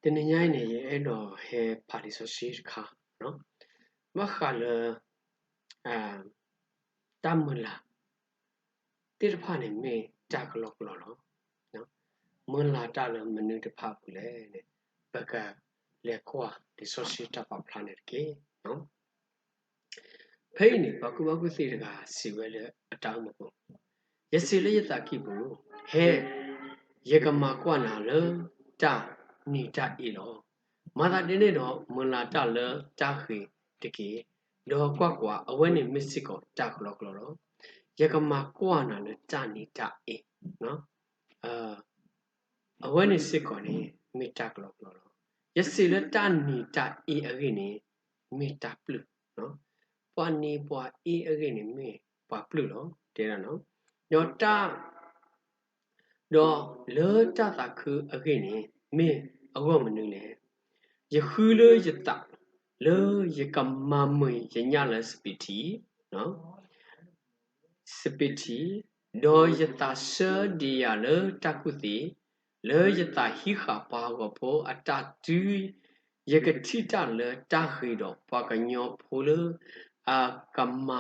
တင်းနေညိုင်းနေရဲ့အဲ့တော့ဟဲပါလီဆိုရှိခါနော်မခါလအာတမလာတိရဖာနေမေတာကလောကလောနော်မွန်လာတာလမနုတဖဘူးလေတဲ့ဘကလေကွာဒီဆိုရှိတာပါ planet ကေနော်ဖိနေဘကုဘကုစီတကစီဝဲလေအတောင်းမပေါ့ရစီလေရတာကိဘူးဟဲရေကမာကွာနာလတာနီတာဤလောမာသာတင်းနေတော့မွန်လာတာလတာခေတကေတော့ကွာအဝဲနေမစ်စစ်ကိုတာကလောကလောတော့ရေကမာကွာနာလတာနီတာအေနော်အဝဲနေစစ်ကိုနေမီတာကလောကလောတော့ရစီလေတာနီတာအေအကိနေမီတာပလူနော်ပွားနေပွားအေအကိနေမေပွားပလူတော့တဲရနော်ညောတာတော့လောတာတာခုအကိနေမေအဝမနုလေယခုလေယတာလေယကမမွေယညလစပီတီနော်စပီတီဒေါ်ယတာဆဒီယာလေတကုတိလေယတာဟိခပါဝဘောအတတူယကတိတလေတာခိတော့ပကညောဖိုလေအကမ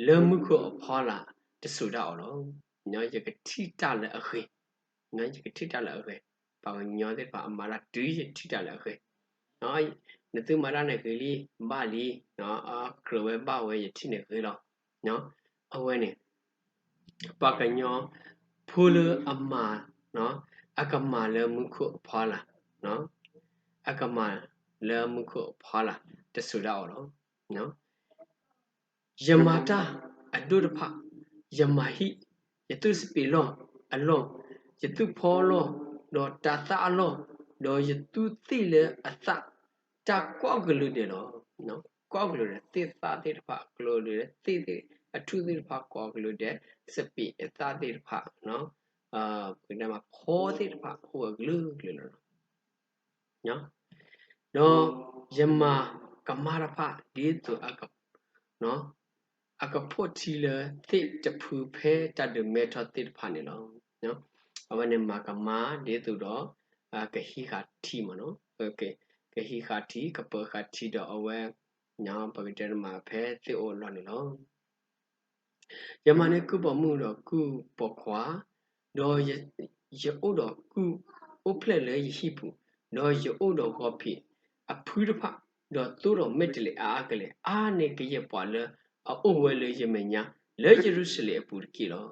လေမှုခောဖောလာတဆူတော့နော်ညောယကတိတလေအခိညောယကတိတလေအခိပကညောတဲ့ပါအမလာတူယတိတလေအခိနော်နသူမာရနဲ့ကလေးဘာလီနော်ကရဝဲဘာဝဲယတိနေခေတော့နော်အဝဲနေပကညောဖိုလေအမနော်အကမလေမှုခောဖောလာနော်အကမလေမှုခောဖောလာတဆူတော့နော်ယမတာအဒုရဖယမဟိယတုစပီလောအလောယတုဖောလောတော့တသအလောတော့ယတုတိလေအသတကောက်ကလူတယ်နော်ကောက်ကလူတယ်တိသတိတဖကလူတယ်တိတိအထုတိတဖကောက်ကလူတယ်စပီအသတိတဖနော်ဒီမှာဖောတိတဖဟိုကလူနော်တော့ယမကမရဖဒီတုအကနော်အကဖို့တီလေတိတဖူဖဲတတ်တဲ့မေထတိဖာနေလောနော်အဝနေမှာကမာဒီတုတော့ကဟိခတီမနော်โอเคကဟိခတီကပခတီတော့အဝဲညာပကတဲ့မှာဖဲတိအိုလောနေလောယမနေကုပမှုတော့ကုပခွာတော့ရအိုတော့ကုအိုဖလက်လေဟိပူတော့ရအိုတော့ဟောဖိအဖူးတဖတော့သူတော့မက်တလေအားကလေအားနေကရပွာလေအိုဝဲလေယမညာလေယေရုရှလေအပူကီလော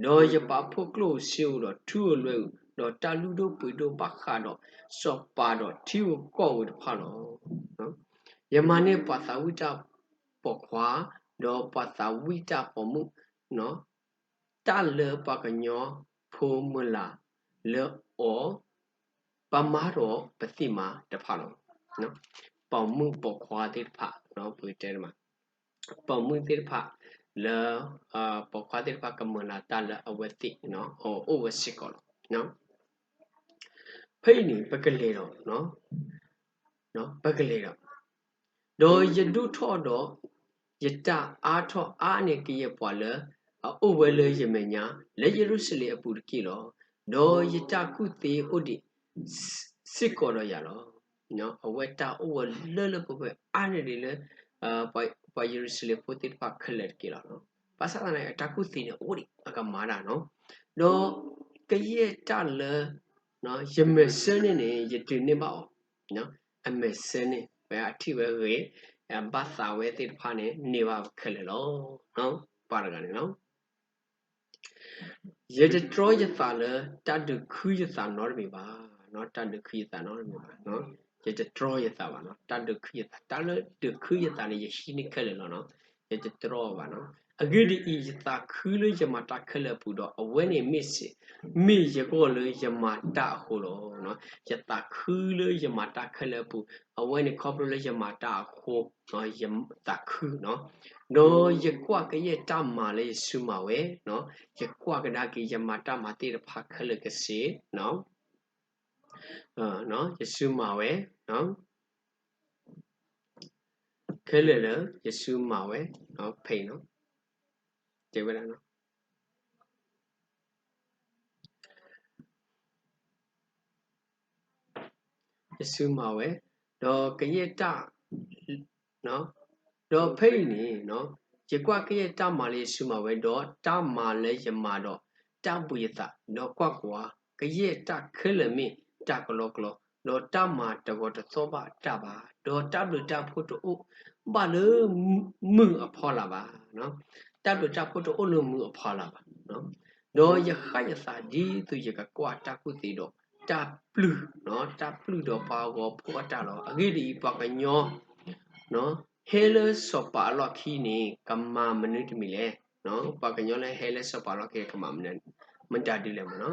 တော့ရပါဖို့ကလို့ရှိဦးတော့ထူလွဲတော့တာလူတို့ပွေတို့ဘခါတော့စော့ပါတော့ထီကိုကော့ဝတ်ဖာတော့နော်ယမနေပါသဝိတပေါခွာတော့ပါသဝိတပမှုနော်တလေပကညောဖိုမလာလေဩပမာတော့ပတိမာတဖာတော့နော်ပေါမှုပေါခွာတဲ့ဖာနော်ပွေတဲမှာပေါမှုတဲ့ဖာလေပေါခွာတဲ့ဖာကမလာတလေအဝတိနော်ဩဝစစ်ကောနော်ဖိနေပကလေတော့နော်ပကလေတော့ယဒုထောတော့ယတအားထောအားနေကရပွာလေအိုဝဲလေယမညာလေယေရုရှလေအပူကီလောတော့ယတကုတေဥဒိစစ်ကောတော့ရလောနော်အဝဲတာအိုဝဲလေလေပပအားနေလေပယေရုရှလေပိုတိဖခလက်ကီလောနော်ပါစနာအတကုတေနေဥဒိအကမာတာနော်တော့ကရတလေနော်ယမစနေယတနေပါနော်အမစနေဘယ်အထိပဲရေဘာသာဝဲတိဖာနေနေပါခလေလောနော်ပါရကနေနော်ယတတော်ယသာလေတတ်ဒခုယသာနော်မိပါနော်တတ်ဒခုယသာနော်မိပါနော်ယတတော်ယသာပါနော်တတ်ဒခုယသာတတ်လေဒခုယသာနေယရှိနေခလေလောနော်ယတတော်ပါနော်အဂိဒီဤယသာခူလေယမတာခလေပူတော့အဝဲနေမစ်စီမိယကောလေယမတာဟိုလောနော်ယတာခူလေယမတာခလေပူအဝဲနေခေါပလေယမတာဟိုနော်ယတာခူနော်နော်ယကွာကရဲ့တမာလေဆုမဝဲနော်ယကွာကဒါကေယမတာမတိရဖခလေကစီနော်နော်ယဆုမဝဲနော်ခဲလေလေယဆုမဝဲနော်ဖိနော်ကျေဝဲနော်ယ Yesu mawe do kayeta no do pay ni no Jekwa kayeta mali Yesu mawe do ta male yama do ta buyeta do kwa kayeta kelemi ta koloklo do ta ma ta go to soba ta ba do ta lu ta photo o ba le mu aphola ba no ta lu ta photo o lu mu aphola ba no do ya khaya sa di tu ye ka kwa ta ku ti do ta plu no ta plu do pa go pho ta lo agi di pa ka nyo no hele so pa lo khi ni kama manu ti mi le no pa ka nyo le hele so pa lo ke kama manu man ta di le mo no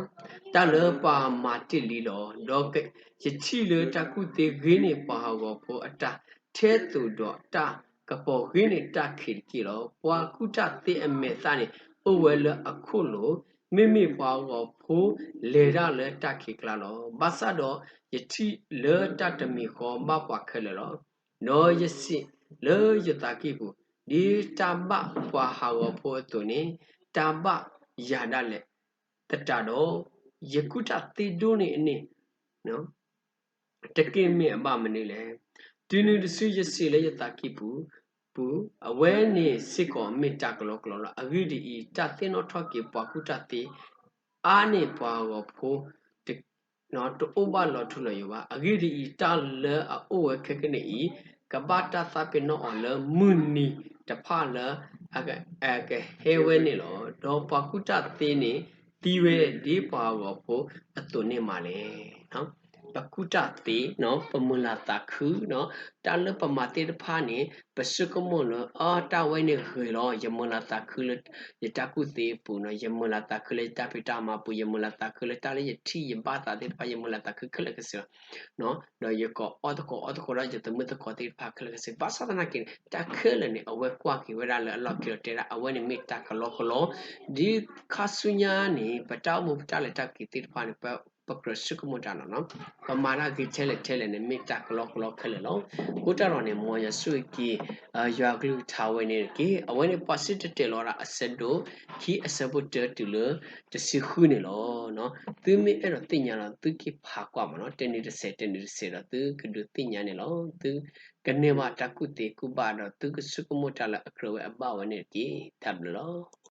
ta le pa ma ti li lo do ke ye chi le ta ku ti gi ni pa go pho ata the tu do ta ka po gi ni ta khi ki lo pa ku ta ti a me sa ni o we le a khu loမိပွားကိုဖိုးလေရလေတက်ခိကလာလောဘာသာတော့ယတိလေတတ်တမီခေါ်မပွားခဲလေလောနောယစီလေယတကိဘူးဒီတဘပွားဟာဝဖိုးတုန်တဘရဒလေတတတော့ယကုတတိဒုန်နေနော်တကိမေအမမနေလေဒီနုတဆုယစီလေယတကိဘူးပူအဝဲနေစစ်ကောမေတ္တကလောကလောအဂိဒီတသင်တော်ထော့ကေပွားကုတတိအာနေပွားကိုဖိုးနော်တူဘလောထုလယောပါအဂိဒီတလအိုဝခကနေကဘာတာသပိနောအလမွနီတဖလအကဟေဝဲနေလောဒေါ်ပွားကုတတိနေဒီဝဲဒီပွားကိုဖိုးအတုနေမှာလေနော်ပကုတတိနော်ပမလာတခုနော်တာလပမတေတဖာနေပစုကမလအာတာဝဲနေခေလောယမလာတခုလယတကုတေပူနော်ယမလာတခုလေတပိတာမပူယမလာတခုလေတာလေယတိယဘာတာတေဖာယမလာတခုခလကစနော်တော့ယကောအောတကောရယတမတကောတေဖာခလကစဘာသာနာကိတခလနေအဝဲကွာကိဝရလအလောက်ကီတေရာအဝဲနေမိတကလောကလောဒီခါဆုညာနေပတောက်မှုပတလေတကိတေဖာနေပပကရစုကမတာနော်ပမာဏကိထဲလေနေမိတကလောကလောခလေလောကိုတတော်နေမောရဆွေကီရွာကလူထာဝဲနေကီအဝဲနေပစစ်တေလောရာအစဒိုခီအစဘတ်တူလတစီခုနေလောနော်သူမိအဲ့တော့တင်ညာတော့သူကိဖာကွာမနော်တနေ့တစ်ဆယ်တော့သူကဒုတင်ညာနေလောသူကနေမတကုတေကုပါတော့သူကစုကမတာလအခရဝဲအပဝဲနေကီတပ်လော